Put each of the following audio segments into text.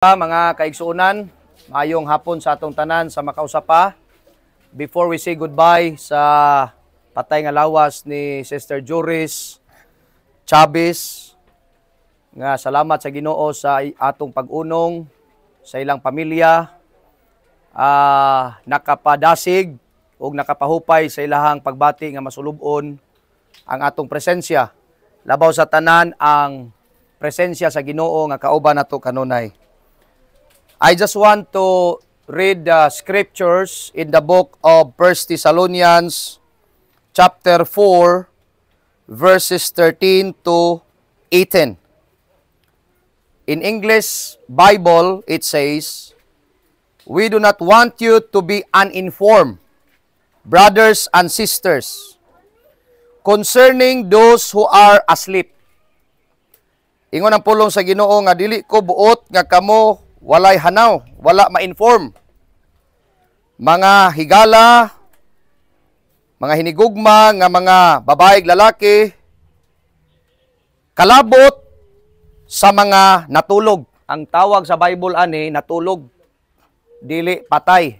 Mga kaigsuunan, maayong hapon sa atong tanan sa makausapa. Before we say goodbye sa patay nga lawas ni Sister Joris Chavez, nga salamat sa Ginoo sa atong pag-unong sa ilang pamilya, nakapadasig o nakapahupay sa ilahang pagbati nga masulubon ang atong presensya. Labaw sa tanan ang presensya sa Ginoo nga kauban nato kanunay. I just want to read the scriptures in the book of 1 Thessalonians chapter 4 verses 13 to 18. In English Bible, it says, "We do not want you to be uninformed, brothers and sisters, concerning those who are asleep." Ingon ang pulong sa Ginoo nga dili ko buot nga kamo walay hanaw, wala ma-inform. Mga higala, mga hinigugma, nga mga babaeng lalaki, kalabot sa mga natulog. Ang tawag sa Bible ani, natulog. Dili patay.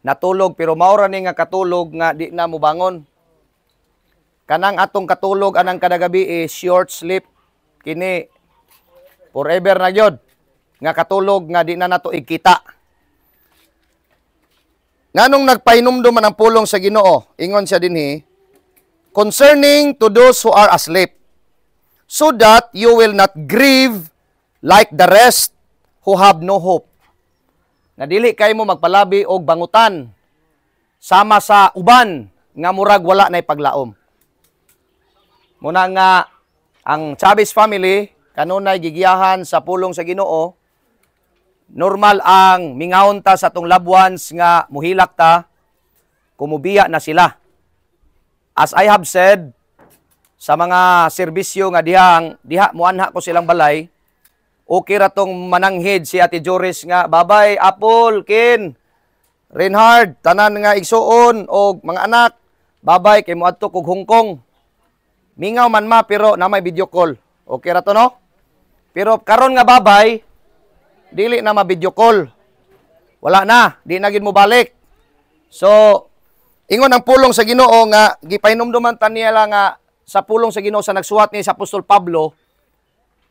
Natulog, pero maura ni nga katulog nga di na mo bangon. Kanang atong katulog, anang kadagabi short sleep. Kini, forever na gyud nga katulog nga di na nato ikita. Nganong nagpahinumdum man ang pulong sa Ginoo, ingon siya dinhi, concerning to those who are asleep, so that you will not grieve like the rest who have no hope. Nga dili kay mo magpalabi og bangutan sama sa uban nga murag wala nay paglaom. Muna nga ang Chavez family kanunay gigiyahan sa pulong sa Ginoo. Normal ang mingawon ta sa atong loved ones nga muhilak ta, kumubiya na sila. As I have said, sa mga serbisyo nga diha muanha ko silang balay, okay ra tong mananghid si Ate Joris nga, babay, Apple, Kin, Reinhard, tanan nga igsuon, o mga anak, babay, kay muadto kog Hong Kong. Mingaw man ma, pero na may video call. Okay ra to, no? Pero karon nga babay, dili na ma-video call. Wala na, di na gid mo balik. So, ingon ang pulong sa Ginoo nga gipahinumduman ta niya nga sa pulong sa Ginoo sa nagsuhat ni sa Apostol Pablo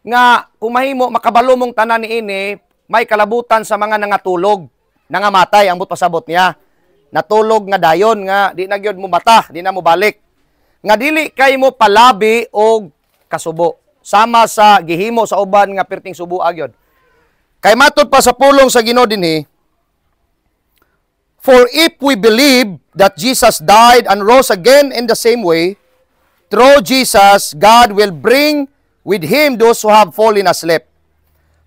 nga kung mahimo makabalo mong tanan niini, may kalabutan sa mga nangatulog, nangamatay ang pasabot niya. Natulog nga dayon nga di na gyud mo mata, di na mo balik. Nga dili kay mo palabi og kasubo. Sama sa gihimo sa uban nga perting subo agyod. Kay matod pa sa pulong sa Ginoo dinhi, for if we believe that Jesus died and rose again in the same way, through Jesus, God will bring with Him those who have fallen asleep.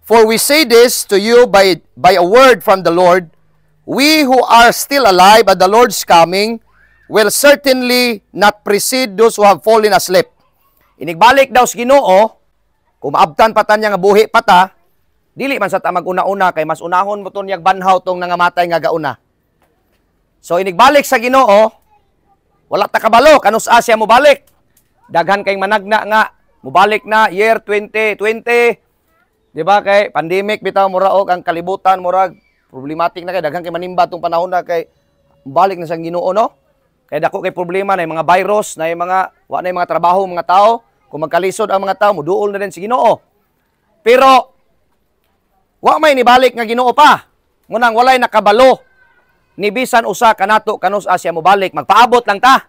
For we say this to you by a word from the Lord, we who are still alive at the Lord's coming will certainly not precede those who have fallen asleep. Inigbalik daw sa Ginoo, kung maabtan pa tanya nga buhi pata, dili man sa ta mag-una-una kay mas unahon mo tong banhaw tong nangamatay nga gauna. So inigbalik sa Ginoo, wala ta kabalo kanus siya mo balik. Daghan kay managna nga mobalik na year 2020. Di ba kay pandemic bitaw mura og ang kalibutan murag problematic na kay daghan kay manimba tong panahon na kay balik na sa Ginoo, no? Kay dako kay problema na mga virus, na mga wa na mga trabaho mga tao, kung magkalisod ang mga tao muduol na din si Ginoo. Pero wa may nibalik nga Ginoo pa. Ngunang walay nakabalo. Ni bisan usa kanato kanus asya mo balik, magpaabot lang ta.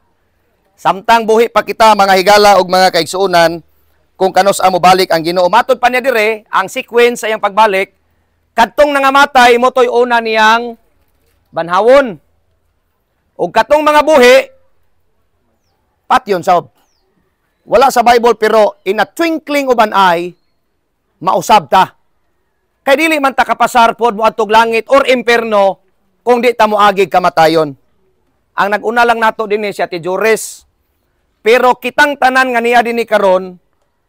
Samtang buhi pa kita mga higala ug mga kaigsuonan kung kanus mo balik ang Ginoo. Matod pa niya dire ang sequence sa iyang pagbalik. Kadtong nangamatay mo toy una niyang banhawon. Ug katong mga buhi patyon sa wala sa Bible pero in a twinkling of an eye mausab ta. Kay dili man ta kapasar pod mo adtog langit or imperno kung di ta moagig kamatayon. Ang nag-una lang nato dinhi si Ate Joris. Pero kitang tanan nga niya dinhi karon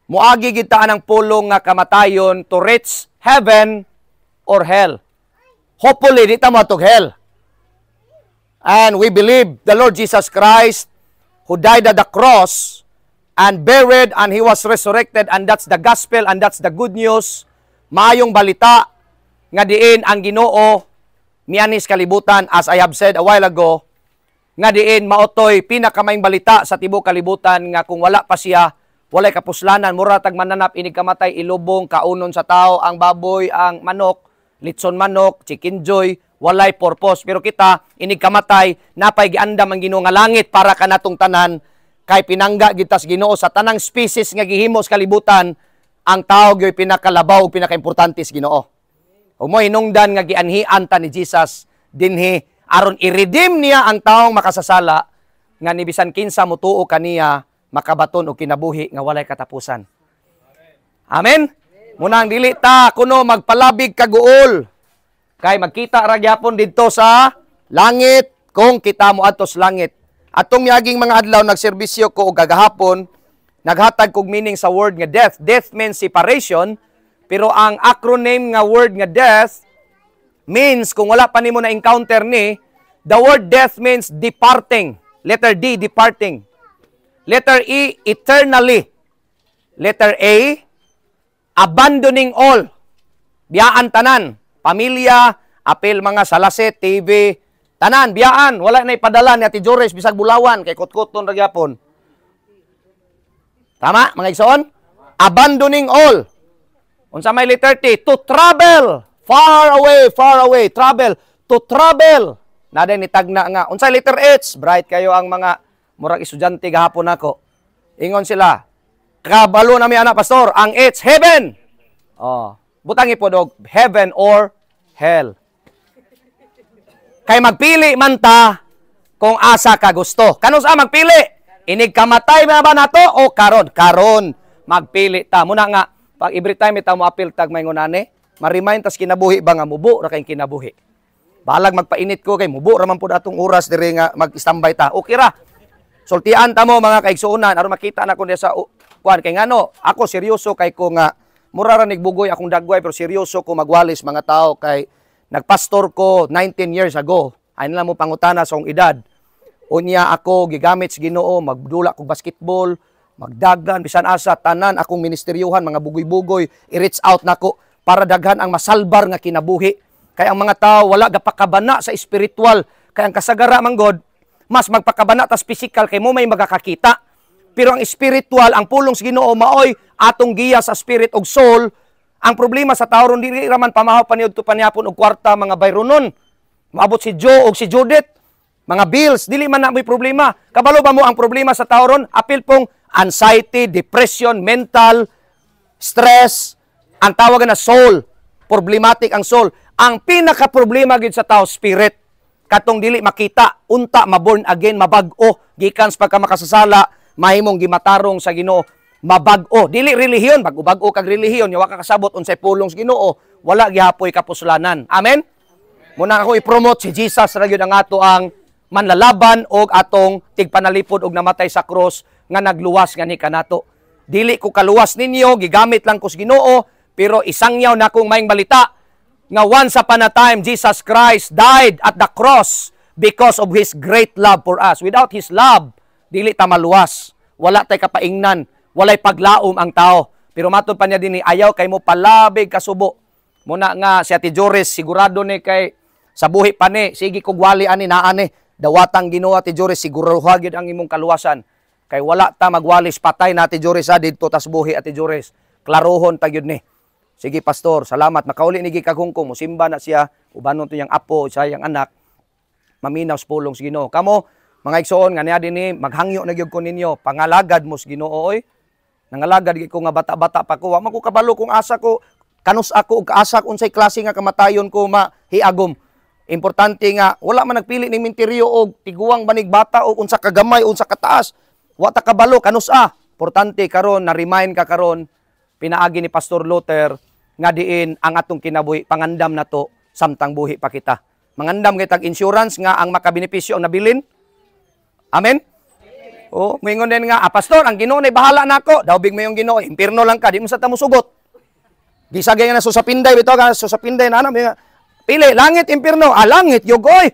moagi gid ta anang pulong nga kamatayon to reach heaven or hell. Hopefully di ta moatog hell. And we believe the Lord Jesus Christ who died at the cross and buried and He was resurrected, and that's the gospel and that's the good news. Maayong balita nga diin ang Ginoo mianis kalibutan, as I have said a while ago, nga diin maotoy pinakamaing balita sa tibuok kalibutan nga kung wala pa siya, walay kapuslanan, mura tag mananap inig kamatay ilubong kaunon sa tao ang baboy, ang manok, litson manok, chicken joy, walay purpose. Pero kita inig kamatay napay giandam ang Ginoo nga langit para kanatong tanan, kay pinangga gitas Ginoo sa tanang species nga gihimo sa kalibutan, ang tao gyoy pinakalabaw ug pinakaimportante sa Ginoo. Ug mo hinungdan nga gianhian ta ni Jesus dinhi aron i-redeem niya ang taong makasasala nga ni bisan kinsa motuo kaniya makabaton og kinabuhi nga walay katapusan. Amen. Muna ang dili ta kuno magpalabig kaguol kay magkita ra gyapon didto sa langit kung kita mo adto sa langit. Atong miaging mga adlaw nagserbisyo ko og gagahapon naghatag kog meaning sa word nga death. Death means separation, pero ang acronym nga word nga death means, kung wala pa nimo na encounter ni, the word death means departing. Letter D, departing. Letter E, eternally. Letter A, abandoning all. Biyaan tanan. Pamilya, apil mga salaset, TV, tanan, biyaan. Wala na ipadala ni Ate Jores, bisag bulawan, kay kutkuton ragyapon. Tama, mga igsoon? Abandoning all. Unsa may letter T, to travel. Far away, travel. To travel. Nada ni tagna nga. Unsa letter H, bright kayo ang mga murag estudyante gahapon nako. Ingon sila, kabalo na mi anak pastor, ang H, heaven. Oh, butang ipodog, heaven or hell. Kay magpili man ta kung asa ka gusto. Kanus magpili? Inig kamatay na ba nato o karon? Karon magpili ta. Muna nga pag every time ita mo apil tag mayingonane, ma-remind tas kinabuhi ba nga mubo ra kay kinabuhi. Balag magpainit ko kay mubo ra man pud atong oras diri nga mag-standby ta. Okay ra. Sultian ta mo mga kaigsuonan aron makita na ko sa kuan kay ngano, ako seryoso kay ko nga mura ra nigbugoy akong dagway pero seryoso ko magwalis mga tao kay nagpastor ko 19 years ago. Ay nila mo pangutana sa akong edad. Unya ako gigamit sa Ginoo, magdula kog basketball, magdagan bisan asa tanan akong ministeryohan mga bugoy-bugoy, i-reach out nako para daghan ang masalbar nga kinabuhi. Kay ang mga tao wala gapakabana sa spiritual, kay ang kasagara man God mas magpakabana ta physical kay mo may magakakita. Pero ang spiritual, ang pulong sa Ginoo maoy atong giya sa spirit og soul. Ang problema sa tao ron dili raman pamahaw paniud to paniapon og kwarta mga bayronon. Maabot si Joe og si Judith, mga bills, dili man na may problema. Kabalo ba mo ang problema sa tao ron? Apil pong anxiety, depression, mental, stress, ang tawag na soul. Problematic ang soul. Ang pinaka-problema gid sa tao, spirit. Katong dili makita, unta, maborn again, mabag-o, gikan sa pagkamakasasala, mahimong gimatarong sa Ginoo, mabag-o. Dili relihiyon, bag-o kag relihiyon, yawa ka kasabot unsay pulong sa Ginoo, wala gihapoy kapuslanan. Amen? Muna ako i-promote si Jesus ra gyud ang ato ang manlalaban og atong tigpanalipod og namatay sa cross nga nagluwas nga ni kanato. Dili ko kaluwas ninyo, gigamit lang ko sa Ginoo, pero isangyaw na akong maing balita nga once upon a time Jesus Christ died at the cross because of His great love for us. Without His love, dili ta maluwas. Wala tay kapaingnan, walay paglaom ang tao. Pero matud pa niya dinhi ayaw kay mo palabig kasubo. Muna nga si Ate Joris sigurado ni kay sa buhi pa ni sige kog wali ani naa ni dawatang Ginoo Ate Joris siguruha gyud ang imong kaluwasan. Kay wala ta magwalis patay na Ate Joris didto tas buhi Ate Joris. Klarohon ta gyud ni. Sige pastor, salamat. Makauli ni gikagungkong musimba na siya, ubanon to yang apo, sayang anak. Maminaw sa pulong sa Ginoo. Kamo mga igsoon nga niya dinhi maghangyo na gyud ko ninyo, pangalagad mo sa Ginoo oy. Nangalagad gyud ko nga bata-bata pa ko. Wa man ko kabalo kung asa ko kanus ako ug asa unsay klase nga kamatayon ko mahiagom. Importante nga wala man nagpili ning minteryo og tiguang banig bata o unsa kagamay unsa kataas. Wa ta kabalo kanus Importante karon na remind ka karon pinaagi ni Pastor Luther nga diin ang atong kinabuhi pangandam nato samtang buhi pa kita. Mangandam kay tag insurance nga ang makabenepisyo ang nabilin. Amen. Oh, moingon din nga, pastor, ang Ginoo nay bahala nako. Daubig mo yung Ginoo, impierno lang ka, di mo sa tamo sugot. Gisagay na susapinday bitaw ka, susapinday na pili langit impierno, langit yugoy.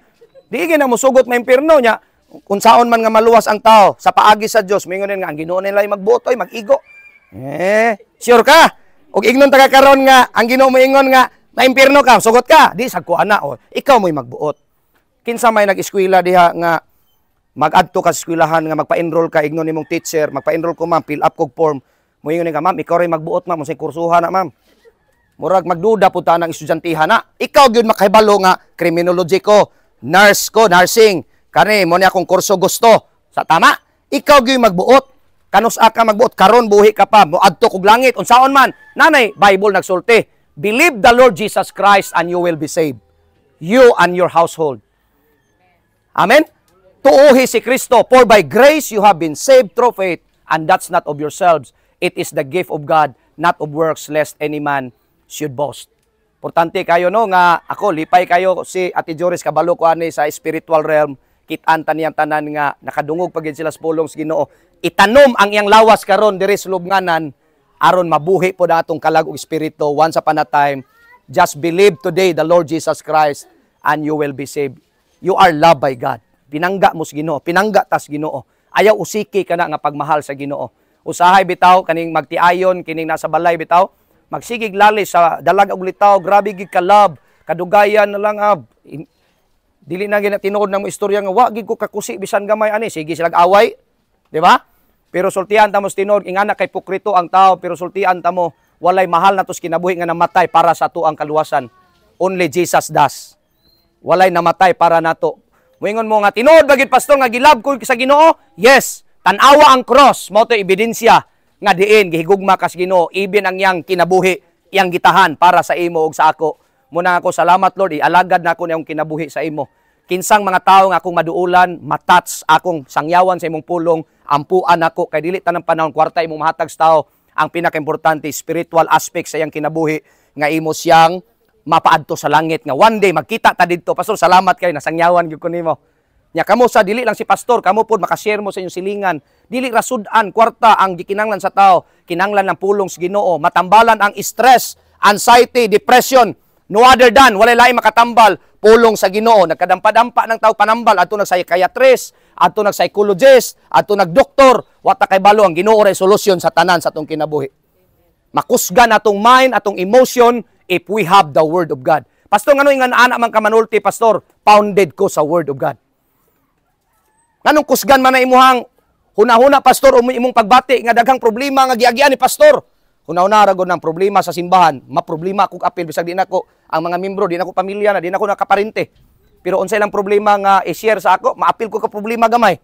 Di na mo sugot may impierno nya. Kung saon man nga maluwas ang tao sa paagi sa Dios, moingon din nga ang Ginoo nila magbuotoy, mag-igo. Sure ka? Og ignon ta karon nga ang Ginoo moingon nga Na impierno ka, sugot ka, di sagkuan na, o, ikaw mo'y magbuot. Kinsa may nag-eskwela diha nga, mag-adto ka sa eskwelahan nga magpa-enroll ka, ignon nimong teacher, magpa-enroll ko ma'am, fill up kog form, moingon ka ma'am, ikaw rin magbuot ma'am, unsay kursuhan na ma'am. Murag magduda po ta ng estudyantehana na. Ikaw gyud makahibalo nga criminology ko, nurse ko, nursing. Kani mo ni akong kurso gusto. Sa tama? Ikaw gyud magbuot. Kanus ka magbuot karon buhi ka pa, moadto kog langit unsaon man. Nanay, Bible nagsulti, believe the Lord Jesus Christ and you will be saved. You and your household. Amen? Tuuhi si Kristo, for by grace you have been saved through faith, and that's not of yourselves. It is the gift of God, not of works, lest any man should boast. Importante kayo no nga ako lipay kayo si Ate Joris kabalo ko ani sa spiritual realm, kitaan taniyang tanan nga nakadungog pagid sila sa pulong sa Ginoo. Itanom ang iyang lawas karon diri sa lubnganan aron mabuhi po datong kalag og espiritu once upon a time. Just believe today the Lord Jesus Christ and you will be saved. You are loved by God. Pinangga mo sa Ginoo, pinangga tas Ginoo. Ayaw usiki kana nga pagmahal sa Ginoo. Usahay bitaw kaning magtiayon kining nasa balay bitaw, magsigig lali sa dalag og litaw, grabe gid ka love, kadugayan na lang dili na gina tinuod na mo istorya nga wa gid ko kakusi bisan gamay ani, sige sila away, di ba? Pero sultian ta mo tinuod ingana kay pukrito ang tao, pero sultian ta mo walay mahal na tos kinabuhi nga namatay para sa tuang kaluwasan. Only Jesus does. Walay namatay para nato. Moingon mo nga tinuod bagid pastor nga gilab ko sa Ginoo? Yes, tan-awa ang cross, mao to ebidensya nga diin gihigugma kas Ginoo, even ang yang kinabuhi, iyang gitahan para sa imo ug sa ako. Muna ako salamat Lord, ialagad na ako niyong kinabuhi sa imo. Kinsang mga tao nga akong maduulan, matats akong sangyawan sa imong pulong, ampuan ako kay dili tanang panahon kwarta imong mahatag sa tao. Ang pinakaimportante spiritual aspect sa iyang kinabuhi nga imo siyang mapaadto sa langit nga one day magkita ta didto. Pastor, salamat kayo nasangyawan gyud ko nimo. Nya kamo sa dili lang si pastor, kamo pod makashare mo sa inyong silingan. Dili rasud-an kwarta ang gikinanglan sa tao, kinanglan ng pulong sa Ginoo. Matambalan ang stress, anxiety, depression. No other than walay lain makatambal pulong sa Ginoo. Nagkadampa-dampa ng tao panambal adto nag psychiatrist, adto nag psychologist, adto nag doktor. Wata kay balo ang Ginoo ray solusyon sa tanan sa atong kinabuhi. Makusgan atong mind, atong emotion if we have the word of God. Pastor, ngano ingan ana man ka manulti pastor, founded ko sa word of God. Nganong kusgan man na imuhang huna-huna pastor o imong pagbati nga daghang problema nga giagian ni pastor. Huna-huna ra gud ng problema sa simbahan, maproblema akong apil bisag di nako ang mga membro, di nako pamilya na, di nako nakaparente. Pero unsay lang problema nga i-share sa ako, maapil ko ka problema gamay.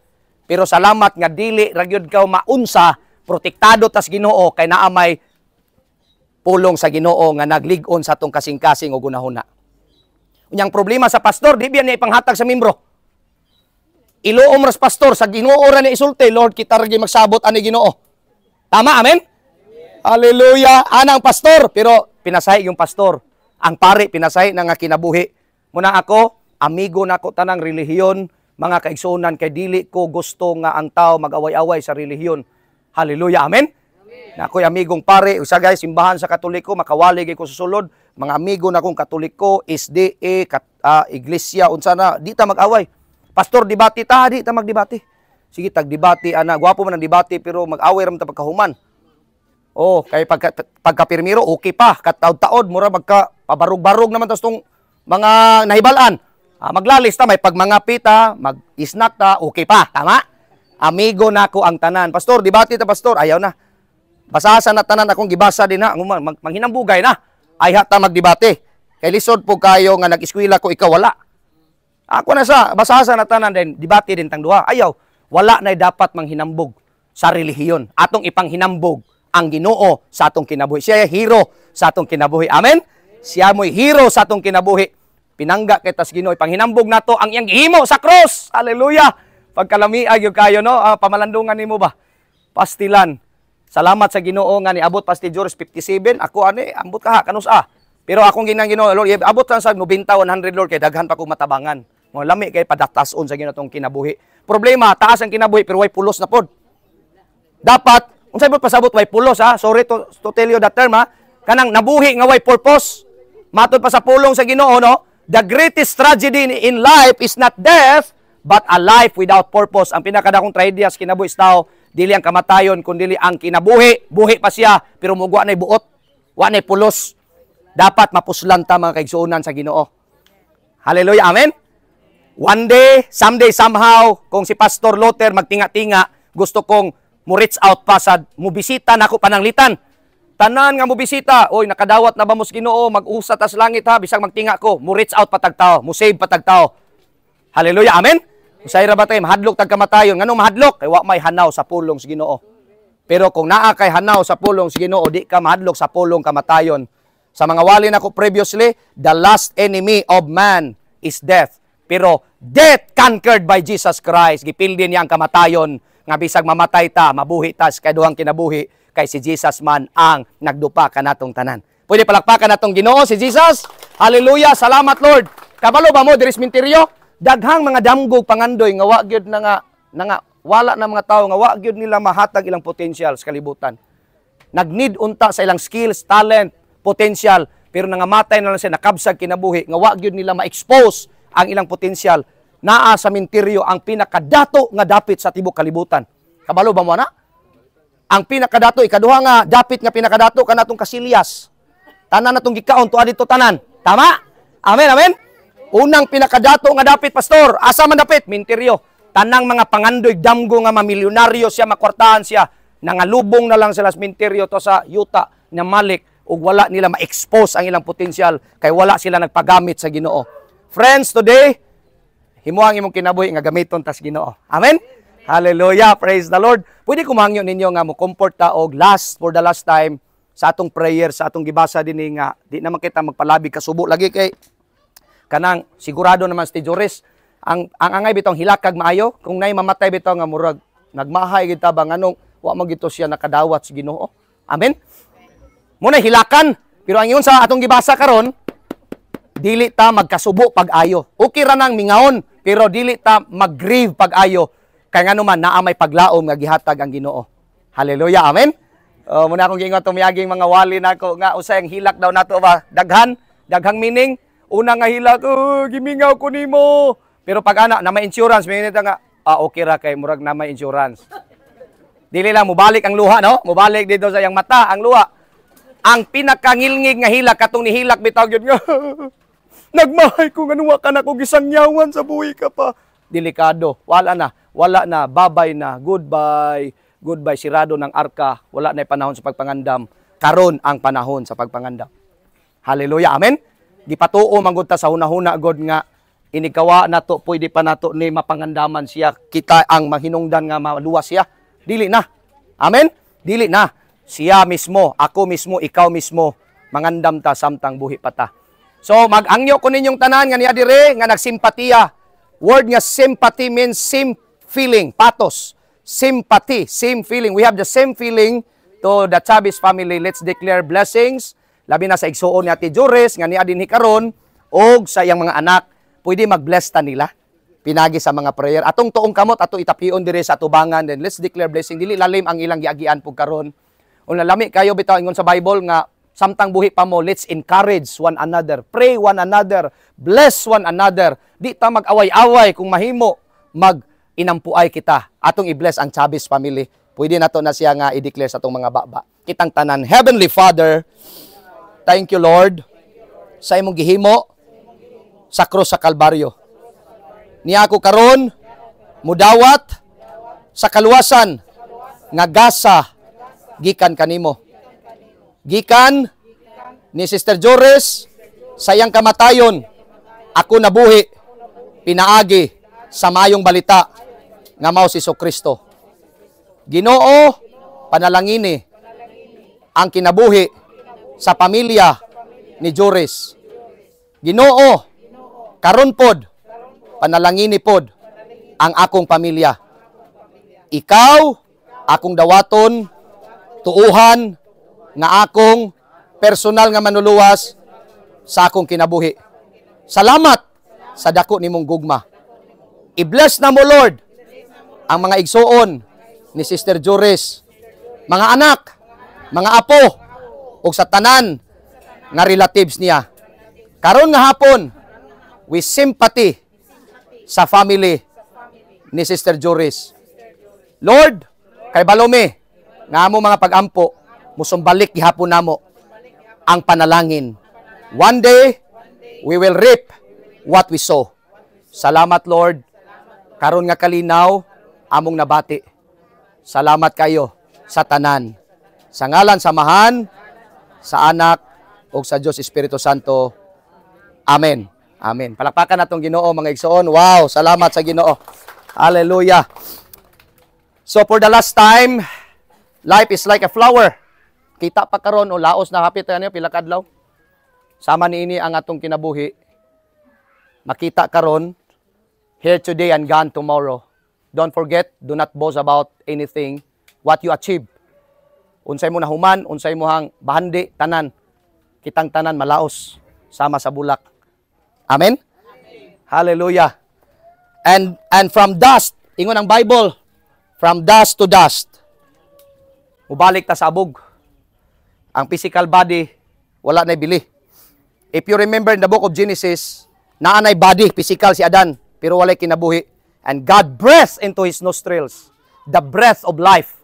Pero salamat nga dili ra gyud ka maunsa, protektado tas Ginoo kay naa may pulong sa Ginoo nga naglig-on sa atong kasing-kasing o gunahuna. Unyang problema sa pastor, di biyan niya ipanghatag sa membro. Iluom ras pastor, sa Ginoo ra ni isulti, Lord, kita ra magsabot ani Ginoo. Tama, amen? Hallelujah. Anang pastor, pero pinasay yung pastor. Ang pari, pinasay na nga kinabuhi. Muna ako, amigo na ko tanang relihiyon, mga kaigsunan, kay dili ko gusto nga ang tao mag-away-away sa relihiyon. Hallelujah, amen? Na ako'y amigong pare, usa guys, simbahan sa Katoliko, makawalig ko sa sulod, mga amigo na kong Katoliko, SDA, iglesia, unsa na, di ta mag-away. Pastor, debate ta, di ta magdebate. Sige, tag-debate, ana, gwapo man ang debate, pero mag-away ram ta pagkahuman. Oh, kay pagkapirmiro, okay pa, kataod-taod, mura magka-pabarog-barog naman tas tong mga nahibalaan. Maglalis ta, may pagmangapita, mag-snack ta, okay pa, tama? Amigo na ko ang tanan. Pastor, debate ta, pastor, ayaw na. Basasan na tanan akong gibasa din na, manghinambugay na. Ay hata magdebate. Kay lisod po kayo nga nag-eskwela ko, ikaw wala. Ako na sa, basasan na tanan din, debate din tang duha. Ayaw, wala na dapat manghinambog sa relihiyon. Atong ipanghinambog ang Ginoo sa atong kinabuhi. Siya ay hero sa atong kinabuhi. Amen? Siya mo'y hero sa atong kinabuhi. Pinangga kita sa Ginoo, ipanghinambog nato ang iyang gihimo sa cross. Hallelujah! Pagkalamiag yung kayo, no? Pamalandungan nimo ba? Pastilan. Salamat sa Ginoo nga niabot Pastor George 57. Ako ani ambot ka kanus Pero akong Ginoo Lord, abot lang sa 90 100 Lord kay daghan pa ko matabangan. Mo lami kay padatason sa Ginoo tong kinabuhi. Problema taas ang kinabuhi pero way pulos na pod. Dapat unsay mo pasabot way pulos Sorry to tell you that term Kanang nabuhi nga way purpose. Matod pa sa pulong sa Ginoo no, the greatest tragedy in life is not death but a life without purpose. Ang pinakadakong tragedya sa kinabuhi sa tao dili ang kamatayon, kundi ang kinabuhi. Buhi pa siya, pero mugwa na'y buot. Wa na'y pulos. dapat mapuslan ta mga kaigsuonan sa Ginoo. Hallelujah, amen? One day, someday, somehow, kung si Pastor Luther magtinga-tinga, gusto kong mo-reach out pa sa mubisita na ako pananglitan. Tanan nga mubisita, oy, nakadawat na ba mo sa Ginoo, mag-usa ta sa langit ha, bisag magtinga ko, mo-reach out patagtao, mo-save patagtao. Hallelujah, amen? Usayra ba tayo, mahadlok tagkamatayon. Nganong mahadlok? Kay wa may hanaw sa pulong sa Ginoo. Pero kung naa kay hanaw sa pulong sa Ginoo, di ka mahadlok sa pulong kamatayon. Sa mga wali na ko previously, the last enemy of man is death. Pero death conquered by Jesus Christ. Gipildi niya ang kamatayon. Nga bisag mamatay ta, mabuhi ta, kay duhang kinabuhi, kay si Jesus man ang nagdupa kanatong tanan. Pwede palakpakan natong Ginoo si Jesus. Hallelujah, salamat Lord. Kabalo ba mo diri sa minteryo? Daghang mga damgog pangandoy nga wa gyud na nga wala na mga tao nga wa gyud nila mahatag ilang potential sa kalibutan. Nag-need unta sa ilang skills, talent, potential, pero nangamatay na lang sila, nakabsag kinabuhi nga wa gyud nila ma-expose ang ilang potential. Naa sa minteryo ang pinakadato nga dapit sa tibok kalibutan. Kabalo ba mo na? Ang pinakadato ikaduha nga dapit nga pinakadato kanatong kasilyas. Tanan natong gikaon tuwa dito tanan. Tama? Amen, amen. Unang pinakadato nga dapit, pastor, asa man dapit? Minteryo. Tanang mga pangandoy, damgo nga mamilyonaryo siya, makwartahan siya, nangalubong na lang sila sa minteryo to sa yuta na malik ug wala nila ma-expose ang ilang potensyal kay wala sila nagpagamit sa Ginoo. Friends, today, himuang imong kinabuhi nga gamiton tas Ginoo. Amen? Hallelujah, praise the Lord. Pwede kumangyo ninyo nga mo comfort ta og for the last time sa atong prayer, sa atong gibasa dinhi nga di naman kita magpalabi kasubo lagi kay kanang sigurado naman si Joris ang angay bitong hilakag maayo kung nay mamatay bitaw nga murag nagmahay gid ta ba nganong wa mo gito siya nakadawat sa Ginoo. Amen. Muna hilakan pero ang ingon sa atong gibasa karon dili ta magkasubo pag-ayo. Okay ra nang mingaon pero dili ta mag-grieve pag-ayo kay ngano man naa may paglaom nga gihatag ang Ginoo. Hallelujah. Amen. Muna akong giingon tumiyaging mga wali nako nga usay ang hilak daw nato ba daghang meaning. Una nga hilak, gimingaw ko nimo. Pero pag ana na may insurance, may nga okay ra kay murag na may insurance. Dili lang mubalik ang luha, no? Mubalik dito sa yang mata ang luha. Ang pinakangilngig nga hilak katong ni hilak bitaw gyud nga. Nagmahay ko nga nuwa ka na ko gisangyawan sa buhi ka pa. Delikado. Wala na, babay na, goodbye. Goodbye sirado ng arka. Wala na panahon sa pagpangandam. Karon ang panahon sa pagpangandam. Hallelujah. Amen. Gipatuo manggod ta sa hunahuna god nga inikawa nato pwede pa nato ni mapangandaman siya kita ang mahinungdan nga maluwas siya dili na. Amen. Dili na. Siya mismo, ako mismo, ikaw mismo mangandam ta samtang buhi pa ta. So mag-angyo ko ninyong tanan nga niya dire nga nagsimpatiya. Word nga sympathy means same feeling, patos. Sympathy, same feeling. We have the same feeling to the Chavez family. Let's declare blessings. Labi na sa igsuon ni Ate Joris, nga niya dinhi karon og sa iyang mga anak, pwede mag-bless ta nila. Pinagi sa mga prayer. Atong tuong kamot, ato itapion dire sa tubangan. Then let's declare blessing. Dili lalim ang ilang giagian pug karon. Kung nalami kayo bitaw ingon sa Bible nga, samtang buhi pa mo, let's encourage one another. Pray one another. Bless one another. Di ta mag-away-away kung mahimo mag-inampuay kita. Atong i-bless ang Chavez family. Pwede na to na siya nga i-declare sa atong mga baba. Kitang tanan, Heavenly Father, thank you, Lord, sa imong gihimo sa krus sa Kalbaryo. Niya ako karon mudawat sa kaluwasan nga gasa gikan kanimo. Gikan ni Sister Joris sa iyang kamatayon, ako nabuhi pinaagi sa mayong balita nga mao si Kristo. Ginoo, panalangini ang kinabuhi sa pamilya ni Joris. Ginoo, karon pod, panalangini pod ang akong pamilya. Ikaw, akong dawaton, tuuhan, nga akong personal nga manuluwas sa akong kinabuhi. Salamat sa dako nimong gugma. I-bless na mo, Lord, ang mga igsuon ni Sister Joris, mga anak, mga apo, o sa tanan nga relatives niya. Karon nga hapon, with sympathy sa family ni Sister Joris. Lord, kay Balome, nga mo mga pag-ampo, musumbalik gihapon namo ang panalangin One day, we will reap what we sow. Salamat, Lord. Karon nga kalinaw, among nabati. Salamat kayo sa tanan. Sa ngalan, samahan, sa anak, o sa Diyos Espiritu Santo. Amen. Amen. Palakpakan natong Ginoo, mga igsoon. Wow, salamat sa Ginoo. Hallelujah. So for the last time, life is like a flower. Kita pa karon o laos na hapit ano pila ka adlaw. Sama niini ang atong kinabuhi. Makita karon, here today and gone tomorrow. Don't forget, do not boast about anything what you achieve. Unsay mo nahuman, unsay mo hang bahandi tanan. Kitang tanan malaos sama sa bulak. Amen? Amen. Hallelujah. And from dust, ingon ang Bible, from dust to dust. Mubalik ta sa abog. Ang physical body, wala na bili. If you remember in the book of Genesis, naanay body, physical si Adan, pero walay kinabuhi. And God breathed into his nostrils the breath of life.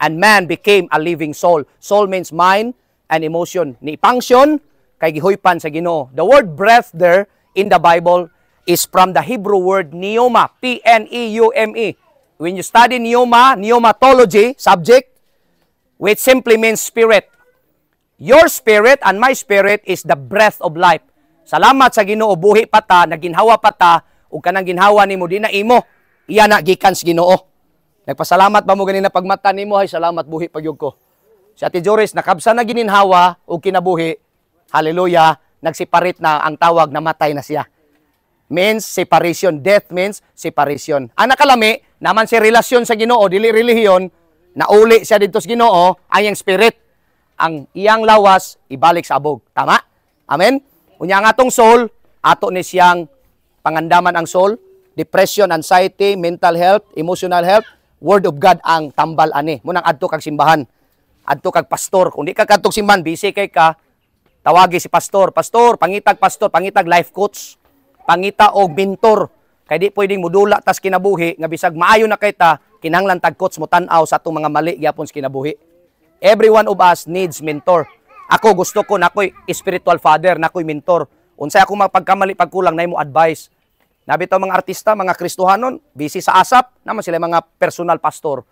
And man became a living soul. Soul means mind and emotion. Ni function, kay gihuypan sa Ginoo. The word breath there in the Bible is from the Hebrew word pneuma, P-N-E-U-M-E. When you study pneuma, pneumatology subject, which simply means spirit. Your spirit and my spirit is the breath of life. Salamat sa Ginoo, buhi pa ta, naginhawa pa ta, ug kanang ginhawa nimo di na imo, iya na gikan sa Ginoo. Nagpasalamat ba mo ganina pagmata nimo, ay salamat buhi pagyud ko. Si Ate Joris nakabsa na gininhawa ug kinabuhi. Hallelujah, nagseparate na ang tawag na matay na siya. Means separation, death means separation. Ang nakalami naman si relasyon sa Ginoo, dili relihiyon, nauli siya dito sa Ginoo, ang iyang spirit, ang iyang lawas ibalik sa abog. Tama? Amen. Unya ang atong soul, ato ni siyang pangandaman ang soul, depression, anxiety, mental health, emotional health, word of God ang tambal ani. Munang adto kag simbahan, adto kag pastor. Kung di ka kadtog simbahan, busy kay ka, tawagi si pastor. Pastor, pangitag life coach, pangita og mentor. Kay di pwedeng mudula tas kinabuhi nga bisag maayo na kay ta, kinahanglan tag coach mo tan-aw sa atong mga mali gyapon sa kinabuhi. Every one of us needs mentor. Ako gusto ko nakoy spiritual father, nakoy mentor. Unsay ako mapagkamali pagkulang nay mo advice. Nabitaw mga artista, mga Kristohanon, busy sa asap, naman sila mga personal pastor.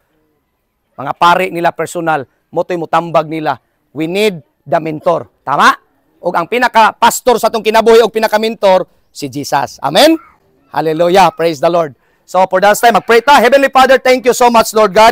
Mga pari nila personal, motoy mutambag nila. We need the mentor. Tama? O ang pinaka-pastor sa itong kinabuhi o pinaka-mentor, si Jesus. Amen? Hallelujah. Praise the Lord. So for that time, mag-pray ta. Heavenly Father, thank you so much, Lord God.